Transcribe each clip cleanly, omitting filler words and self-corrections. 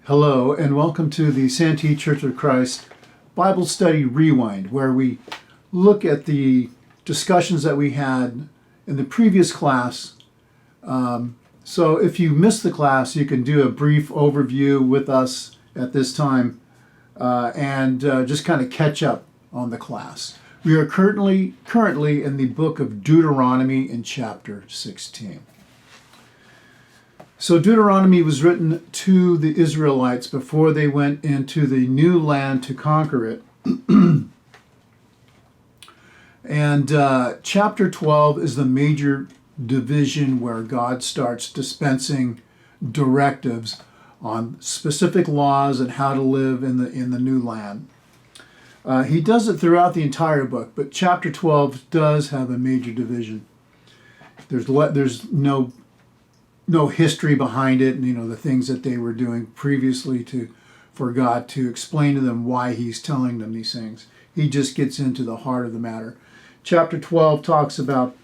Hello, and welcome to the Santee Church of Christ Bible Study Rewind, where we look at the discussions that we had in the previous class. So if you missed the class, you can do a brief overview with us at this time and just kind of catch up on the class. We are currently in the book of Deuteronomy in chapter 16. So Deuteronomy was written to the Israelites before they went into the new land to conquer it. And chapter 12 is the major division where God starts dispensing directives on specific laws and how to live in the new land. He does it throughout the entire book, but chapter 12 does have a major division. There's no history behind it, and the things that they were doing previously for God to explain to them why he's telling them these things. He just gets into the heart of the matter. Chapter 12 talks about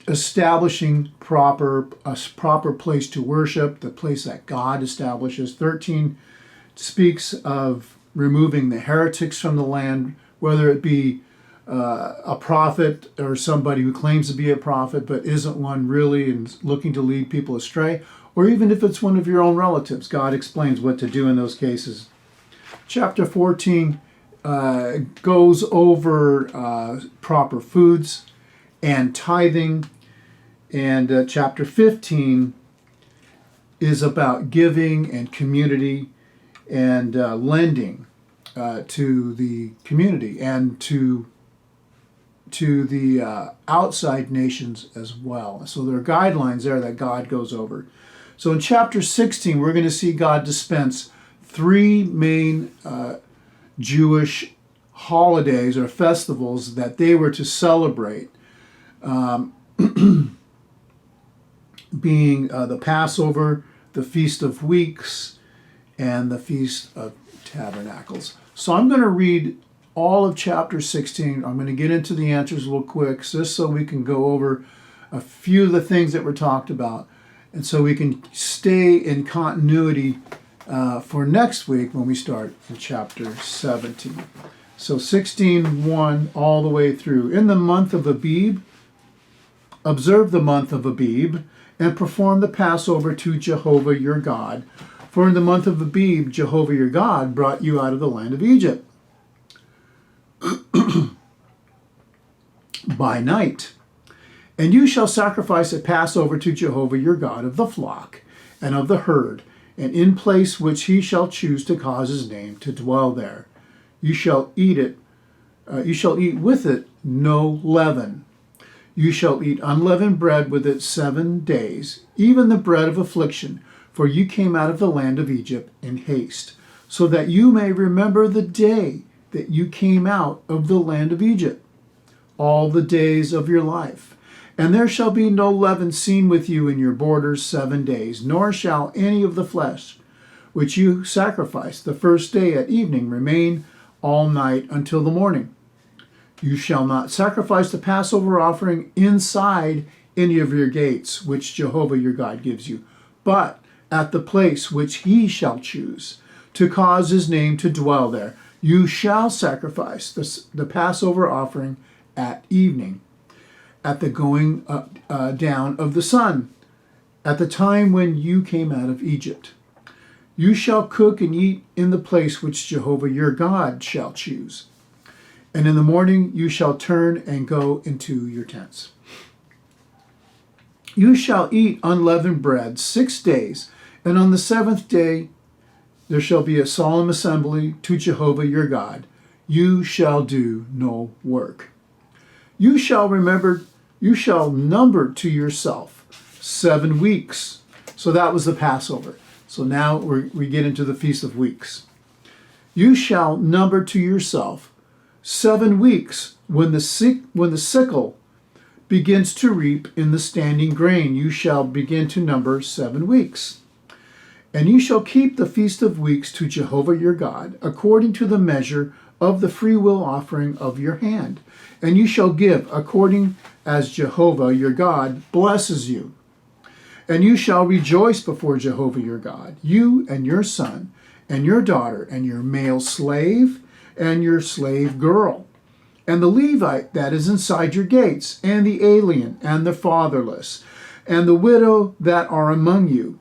establishing a proper place to worship, the place that God establishes. 13 speaks of removing the heretics from the land, whether it be a prophet or somebody who claims to be a prophet but isn't one really and looking to lead people astray, or even if it's one of your own relatives. God explains what to do in those cases. Chapter 14 goes over proper foods and tithing, and chapter 15 is about giving and community and lending to the community and to the outside nations as well. So there are guidelines there that God goes over. So in chapter 16, we're going to see God dispense three main Jewish holidays or festivals that they were to celebrate, being the Passover, the Feast of Weeks, and the Feast of Tabernacles. So I'm going to read all of chapter 16. I'm going to get into the answers real quick, just so we can go over a few of the things that were talked about, and so we can stay in continuity for next week when we start in chapter 17. So 16:1 all the way through. In the month of Abib, observe the month of Abib, and perform the Passover to Jehovah your God. For in the month of Abib, Jehovah your God brought you out of the land of Egypt by night. And you shall sacrifice a Passover to Jehovah your God of the flock and of the herd, and in place which he shall choose to cause his name to dwell there. You shall eat it. You shall eat with it no leaven. You shall eat unleavened bread with it 7 days, even the bread of affliction, for you came out of the land of Egypt in haste, so that you may remember the day that you came out of the land of Egypt, all the days of your life. And there shall be no leaven seen with you in your borders 7 days, nor shall any of the flesh which you sacrifice the first day at evening remain all night until the morning. You shall not sacrifice the Passover offering inside any of your gates, which Jehovah your God gives you, but at the place which he shall choose to cause his name to dwell there. You shall sacrifice the Passover offering at evening, at the going down of the sun, at the time when you came out of Egypt. You shall cook and eat in the place which Jehovah your God shall choose. And in the morning you shall turn and go into your tents. You shall eat unleavened bread 6 days, and on the 7th day there shall be a solemn assembly to Jehovah your God. You shall do no work. You shall number to yourself 7 weeks. So that was the Passover. So now we get into the Feast of Weeks. You shall number to yourself 7 weeks. When the sickle begins to reap in the standing grain, you shall begin to number 7 weeks. And you shall keep the Feast of Weeks to Jehovah your God, according to the measure of the freewill offering of your hand. And you shall give according as Jehovah your God blesses you. And you shall rejoice before Jehovah your God, you and your son, and your daughter, and your male slave, and your slave girl, and the Levite that is inside your gates, and the alien, and the fatherless, and the widow that are among you,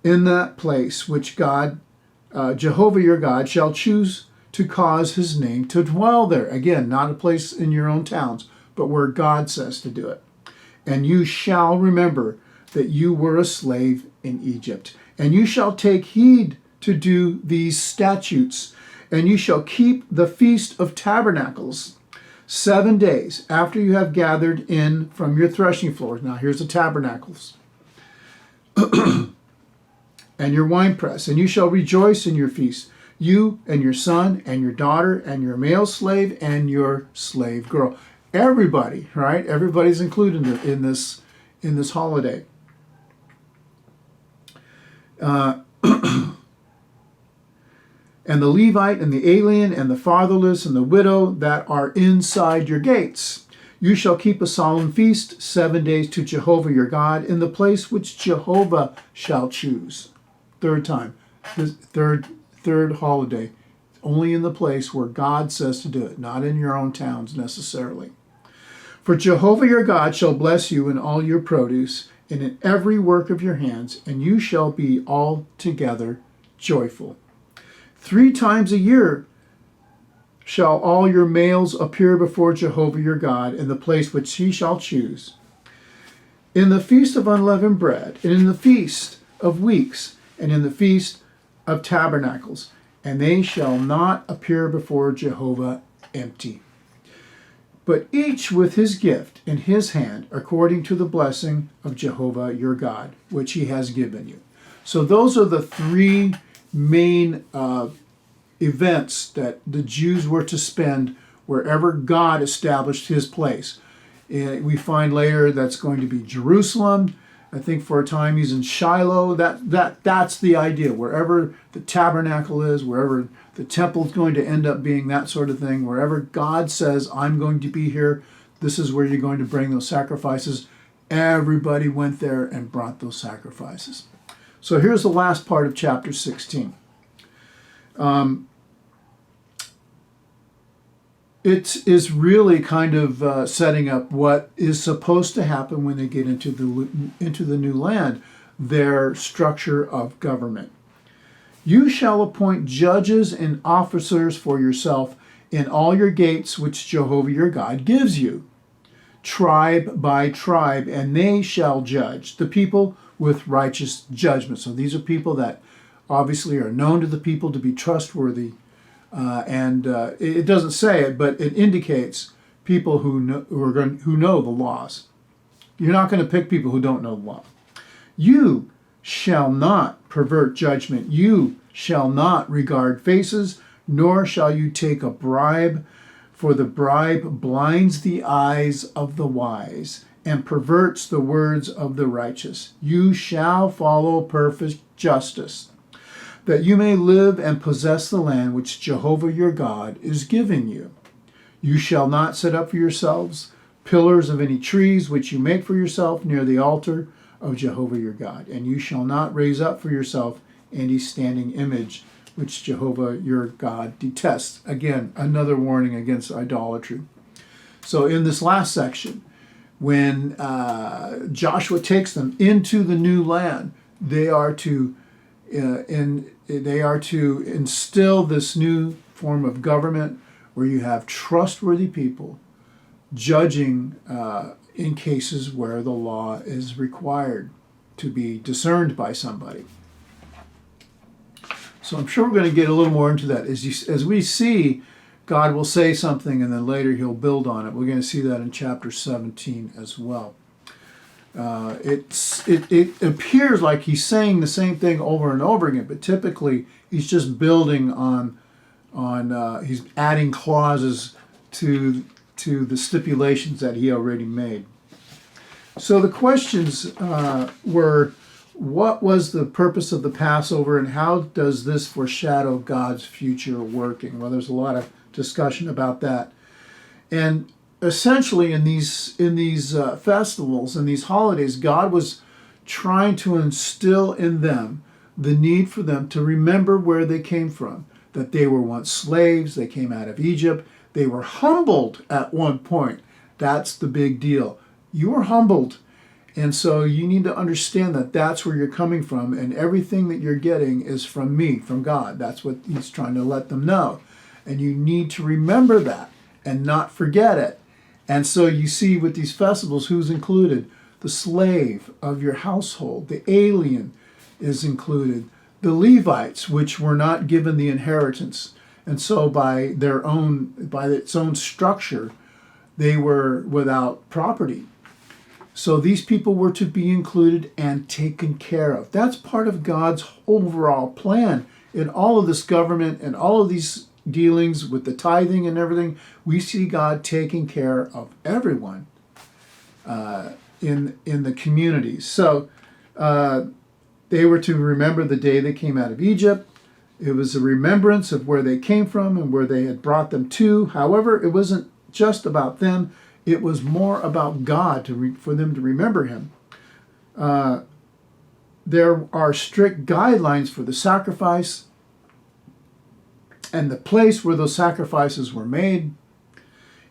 in that place which Jehovah your God, shall choose to cause his name to dwell there. Again, not a place in your own towns, but where God says to do it. And you shall remember that you were a slave in Egypt. And you shall take heed to do these statutes, and you shall keep the Feast of Tabernacles 7 days after you have gathered in from your threshing floors. Now here's the tabernacles. And your winepress, and you shall rejoice in your feast, you and your son and your daughter and your male slave and your slave girl. Everybody, right? Everybody's included in this holiday. And the Levite and the alien and the fatherless and the widow that are inside your gates. You shall keep a solemn feast 7 days to Jehovah your God in the place which Jehovah shall choose. Third time, this third holiday, only in the place where God says to do it, not in your own towns necessarily. For Jehovah your God shall bless you in all your produce and in every work of your hands, and you shall be altogether joyful. 3 times a year shall all your males appear before Jehovah your God in the place which he shall choose. In the feast of unleavened bread, and in the feast of weeks, and in the feast of tabernacles, and they shall not appear before Jehovah empty, but each with his gift in his hand, according to the blessing of Jehovah your God, which he has given you. So those are the 3 main events that the Jews were to spend wherever God established his place. We find later that's going to be Jerusalem. I think for a time he's in Shiloh. That's the idea. Wherever the tabernacle is, wherever the temple's going to end up being, that sort of thing. Wherever God says, I'm going to be here, this is where you're going to bring those sacrifices. Everybody went there and brought those sacrifices. So here's the last part of chapter 16. It is really kind of setting up what is supposed to happen when they get into the new land, their structure of government. You shall appoint judges and officers for yourself in all your gates which Jehovah your God gives you, tribe by tribe, and they shall judge the people with righteous judgment. So these are people that obviously are known to the people to be trustworthy. It doesn't say it, but it indicates people who know the laws. You're not going to pick people who don't know the law. You shall not pervert judgment. You shall not regard faces, nor shall you take a bribe, for the bribe blinds the eyes of the wise and perverts the words of the righteous. You shall follow perfect justice, that you may live and possess the land which Jehovah your God is giving you. You shall not set up for yourselves pillars of any trees which you make for yourself near the altar of Jehovah your God. And you shall not raise up for yourself any standing image which Jehovah your God detests. Again, another warning against idolatry. So in this last section, when Joshua takes them into the new land, they are to instill this new form of government where you have trustworthy people judging in cases where the law is required to be discerned by somebody. So I'm sure we're going to get a little more into that. As we see, God will say something and then later he'll build on it. We're going to see that in chapter 17 as well. It appears like he's saying the same thing over and over again, but typically he's just building on he's adding clauses to the stipulations that he already made. So the questions were, what was the purpose of the Passover and how does this foreshadow God's future working? Well, there's a lot of discussion about that. And essentially in these festivals and these holidays, God was trying to instill in them the need for them to remember where they came from, that they were once slaves, they came out of Egypt, they were humbled at one point. That's the big deal. You were humbled. And so you need to understand that that's where you're coming from, and everything that you're getting is from me, from God. That's what he's trying to let them know. And you need to remember that and not forget it. And so you see with these festivals, who's included? The slave of your household, the alien is included, the Levites, which were not given the inheritance. And so by its own structure, they were without property. So these people were to be included and taken care of. That's part of God's overall plan. In all of this government and all of these dealings with the tithing and everything, we see God taking care of everyone in the communities. So they were to remember the day they came out of Egypt. It was a remembrance of where they came from and where they had brought them to. However, it wasn't just about them. It was more about God for them to remember him. There are strict guidelines for the sacrifice and the place where those sacrifices were made.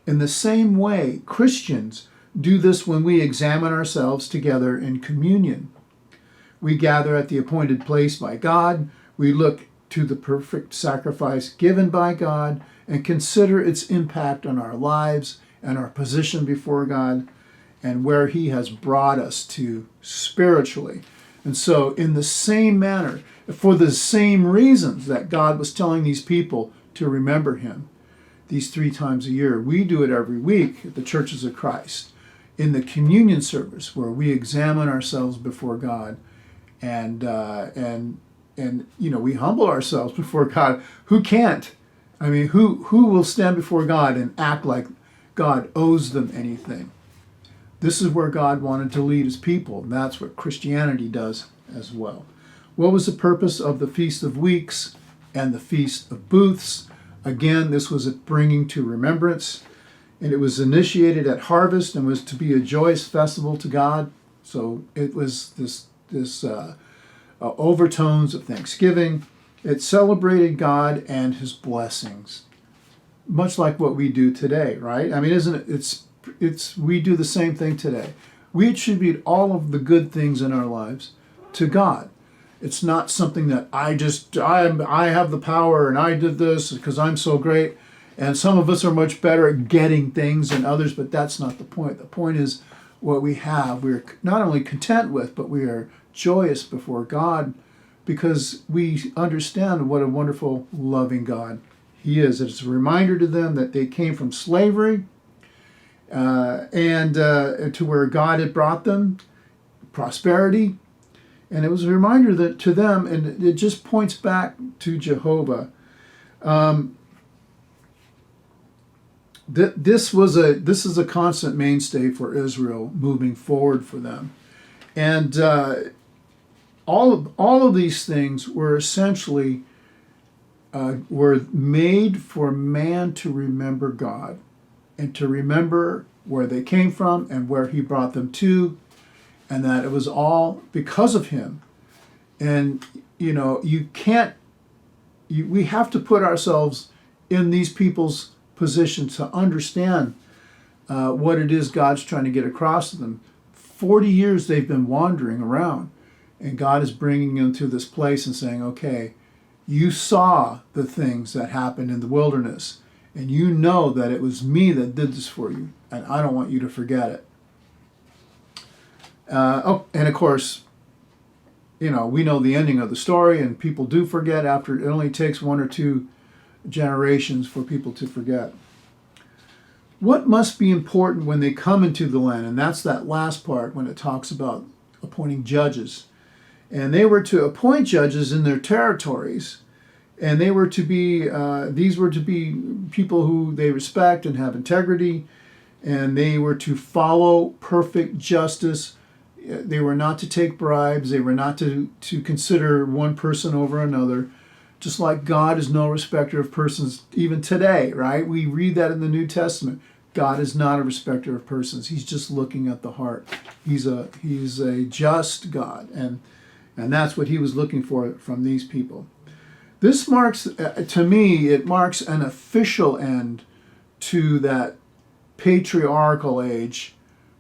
In the same way, Christians do this when we examine ourselves together in communion. We gather at the appointed place by God. We look to the perfect sacrifice given by God and consider its impact on our lives and our position before God and where he has brought us to spiritually. And so in the same manner, for the same reasons that God was telling these people to remember him these 3 times a year, we do it every week at the Churches of Christ in the communion service, where we examine ourselves before God and we humble ourselves before God. Who can't? I mean, who will stand before God and act like God owes them anything? This is where God wanted to lead his people, and that's what Christianity does as well. What was the purpose of the Feast of Weeks and the Feast of Booths? Again, this was a bringing to remembrance, and it was initiated at harvest and was to be a joyous festival to God. So it was this overtones of thanksgiving. It celebrated God and his blessings, much like what we do today, right? I mean, isn't it? We do the same thing today. We attribute all of the good things in our lives to God. It's not something that I have the power and I did this because I'm so great. And some of us are much better at getting things than others, but that's not the point. The point is what we have, we're not only content with, but we are joyous before God because we understand what a wonderful, loving God he is. It's a reminder to them that they came from slavery and to where God had brought them, prosperity. And it was a reminder that to them, and it just points back to Jehovah. This is a constant mainstay for Israel moving forward for them. And all of these things were essentially were made for man to remember God and to remember where they came from and where he brought them to, and that it was all because of him. And we have to put ourselves in these people's position to understand what it is God's trying to get across to them. 40 years they've been wandering around, and God is bringing them to this place and saying, okay, you saw the things that happened in the wilderness, and you know that it was me that did this for you, and I don't want you to forget it. And of course, we know the ending of the story, and people do forget after it only takes 1 or 2 generations for people to forget. What must be important when they come into the land? And that's that last part when it talks about appointing judges. And they were to appoint judges in their territories, and they were to be these were to be people who they respect and have integrity, and they were to follow perfect justice. They were not to take bribes. They were not to consider one person over another. Just like God is no respecter of persons even today, right? We read that in the New Testament. God is not a respecter of persons. He's just looking at the heart. He's a just God, and that's what he was looking for from these people. This marks, to me, it marks an official end to that patriarchal age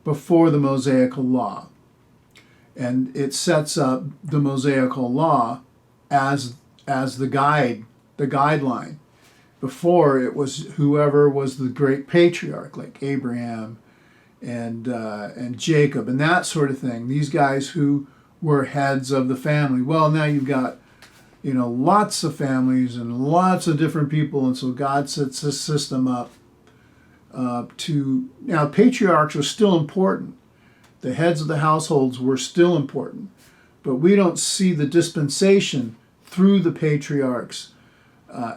before the Mosaical law. And it sets up the Mosaical law as the guideline. Before, it was whoever was the great patriarch, like Abraham and Jacob and that sort of thing. These guys who were heads of the family. Well, now you've got lots of families and lots of different people, and so God sets this system up now patriarchs are still important. The heads of the households were still important, but we don't see the dispensation through the patriarchs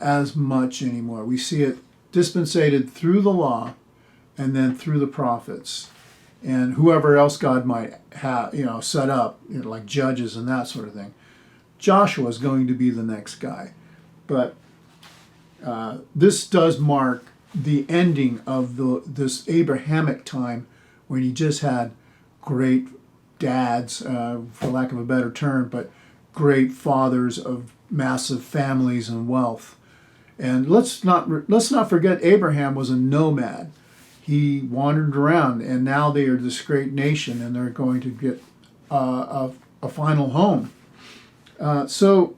as much anymore. We see it dispensated through the law and then through the prophets and whoever else God might have set up, like judges and that sort of thing. Joshua is going to be the next guy, but this does mark the ending of this Abrahamic time when he just had great dads, for lack of a better term, but great fathers of massive families and wealth. And let's not forget Abraham was a nomad. He wandered around, and now they are this great nation, and they're going to get a final home. So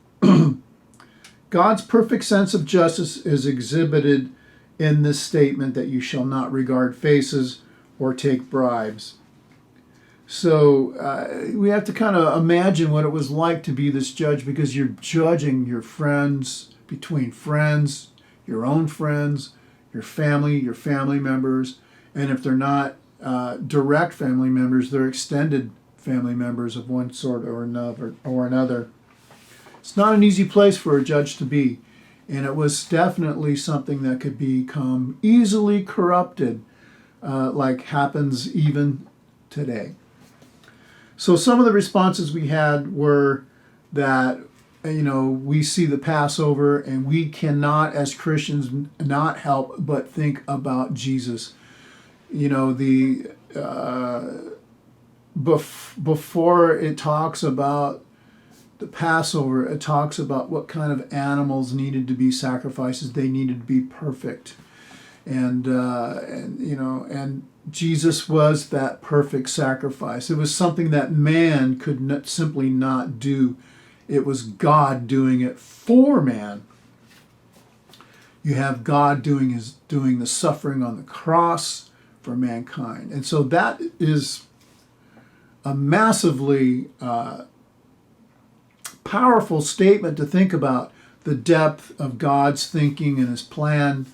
God's perfect sense of justice is exhibited in this statement that you shall not regard faces or take bribes. So we have to kind of imagine what it was like to be this judge, because you're judging your friends, between friends, your own friends, your family members, and if they're not direct family members, they're extended family members of one sort or another. It's not an easy place for a judge to be, and it was definitely something that could become easily corrupted, like happens even today. So some of the responses we had were that, we see the Passover and we cannot, as Christians, not help but think about Jesus. Before it talks about the Passover, it talks about what kind of animals needed to be sacrifices. They needed to be perfect, and Jesus was that perfect sacrifice. It was something that man could simply not do. It was God doing it for man. You have God doing the suffering on the cross for mankind, and so that is a massively powerful statement to think about the depth of God's thinking and his plan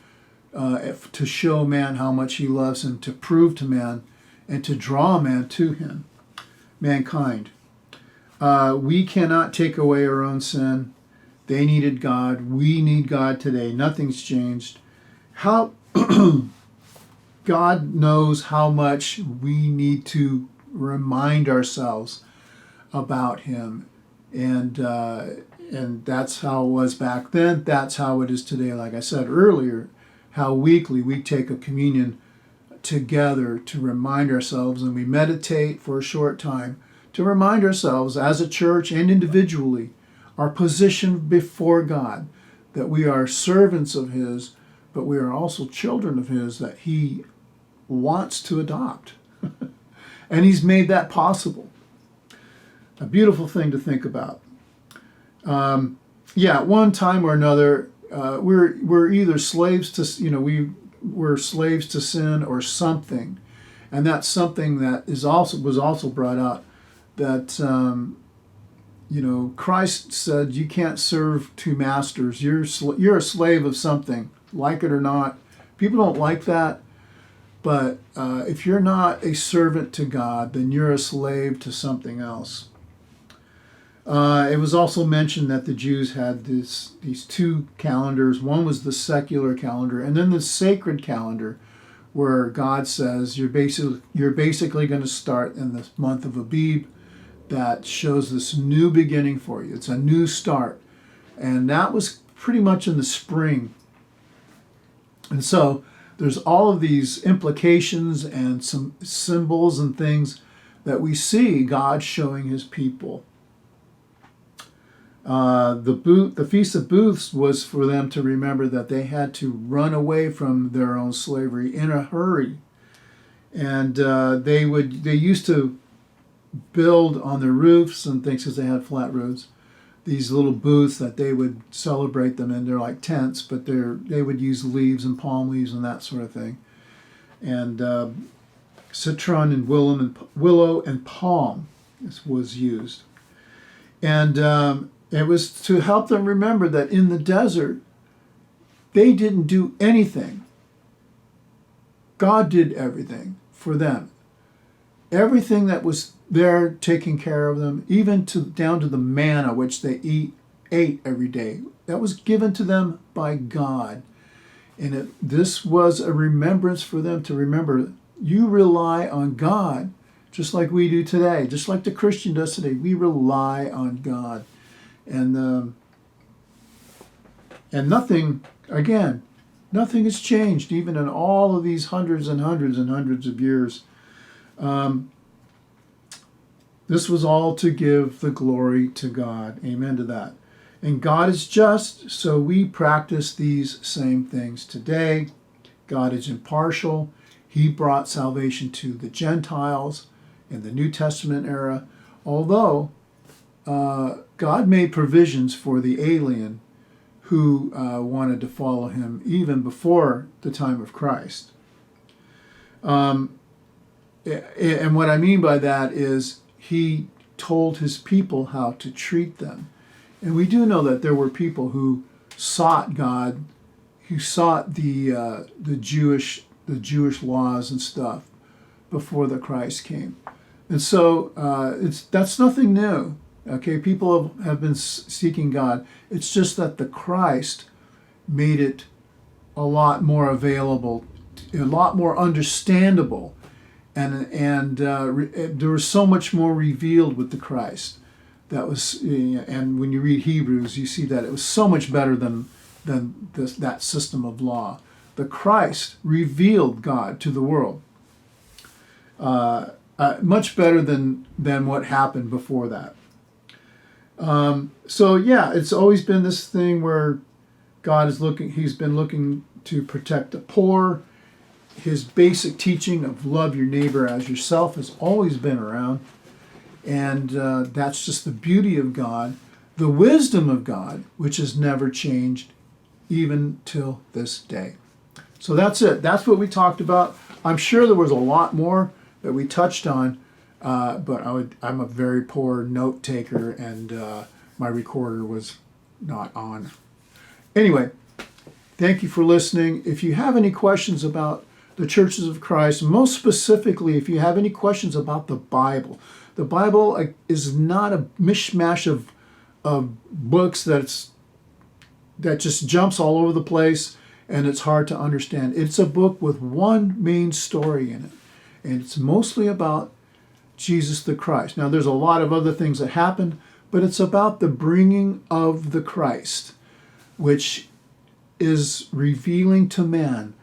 to show man how much he loves him, to prove to man and to draw man to him, mankind. We cannot take away our own sin. They needed God. We need God today. Nothing's changed. How God knows how much we need to remind ourselves about him. And that's how it was back then. That's how it is today. Like I said earlier, how weekly we take a communion together to remind ourselves, and we meditate for a short time to remind ourselves as a church and individually our position before God, that we are servants of his, but we are also children of his that he wants to adopt. And he's made that possible. A beautiful thing to think about. At one time or another, we're either slaves to we're slaves to sin or something, and that's something that was also brought out. That Christ said you can't serve two masters. You're a slave of something, like it or not. People don't like that, but if you're not a servant to God, then you're a slave to something else. It was also mentioned that the Jews had these two calendars. One was the secular calendar, and then the sacred calendar, where God says you're basically going to start in the month of Abib. That shows this new beginning for you. It's a new start, and that was pretty much in the spring. And so there's all of these implications and some symbols and things that we see God showing his people. The Feast of Booths was for them to remember that they had to run away from their own slavery in a hurry. And they used to build on their roofs and things, because they had flat roofs, these little booths that they would celebrate them in. They're like tents, but they would use leaves and palm leaves and that sort of thing. And citron and willow and palm was used. And it was to help them remember that in the desert, they didn't do anything. God did everything for them. Everything that was there taking care of them, even down to the manna which they ate every day, that was given to them by God. And this was a remembrance for them to remember, you rely on God, just like we do today, just like the Christian does today. We rely on God. And nothing, again, nothing has changed, even in all of these hundreds and hundreds and hundreds of years. This was all to give the glory to God. Amen to that. And God is just, so we practice these same things today. God is impartial. He brought salvation to the Gentiles in the New Testament era, although God made provisions for the alien who wanted to follow him even before the time of Christ. And what I mean by that is he told his people how to treat them. And we do know that there were people who sought God, who sought the Jewish laws and stuff before the Christ came. And so that's nothing new. Okay, people have been seeking God. It's just that the Christ made it a lot more available, a lot more understandable, and there was so much more revealed with the Christ. That was, and when you read Hebrews, you see that it was so much better than that system of law. The Christ revealed God to the world, much better than what happened before that. So yeah, it's always been this thing where God is he's been looking to protect the poor. His basic teaching of love your neighbor as yourself has always been around. And that's just the beauty of God, the wisdom of God, which has never changed even till this day. So that's it. That's what we talked about. I'm sure there was a lot more that we touched on, but I'm a very poor note taker, and my recorder was not on. Anyway, thank you for listening. If you have any questions about the Churches of Christ, most specifically, if you have any questions about the Bible is not a mishmash of books that just jumps all over the place and it's hard to understand. It's a book with one main story in it, and it's mostly about Jesus the Christ. Now, there's a lot of other things that happen, but it's about the bringing of the Christ, which is revealing to man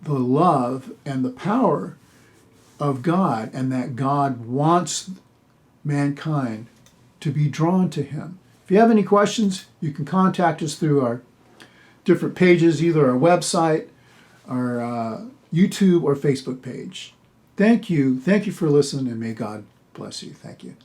the love and the power of God, and that God wants mankind to be drawn to him. If you have any questions, you can contact us through our different pages, either our website, our YouTube or Facebook page. Thank you for listening, and may God bless you. Thank you.